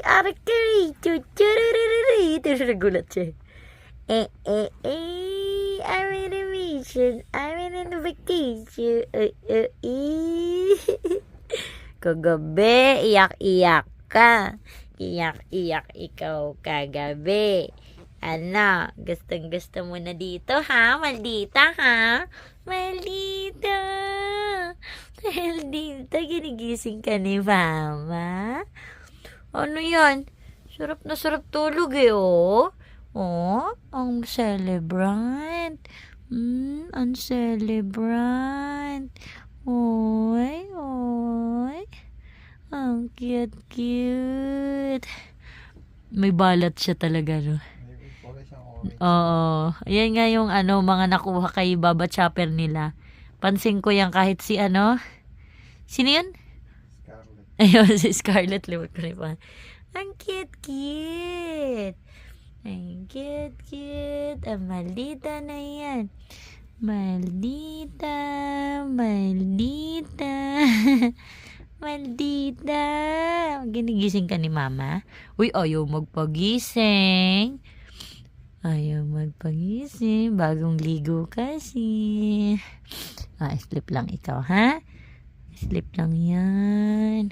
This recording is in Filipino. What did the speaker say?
Arakari, chuchururururi. Ito siya nagulat siya. I'm in a mission. I'm in a vacation. Kagabi, iyak-iyak ka. Iyak-iyak ikaw kagabi. Ano, gustong-gusto mo na dito, ha? Maldita, ha? Maldita. Maldita, ginigising ka ni Mama. Ano yan? Sarap na sarap tulog eh, oh. Oh, ang celebrant. Ang celebrant. Oy, oy. Ang cute-cute. May balat siya talaga, no? Oo. Ayan nga yung mga nakuha kay Baba Chopper nila. Pansin ko yan kahit si Sino yun? Scarlett. Ayun, si Scarlett. Limot ko rin pa. Ang cute-cute. Ang cute-cute. Ang maldita na yan. Maldita. Maldita. Maldita. Ginigising ka ni Mama? Uy, ayaw magpagising. Ayaw magpagising. Bagong ligo kasi. Sleep lang ikaw, ha? Sleep lang yan.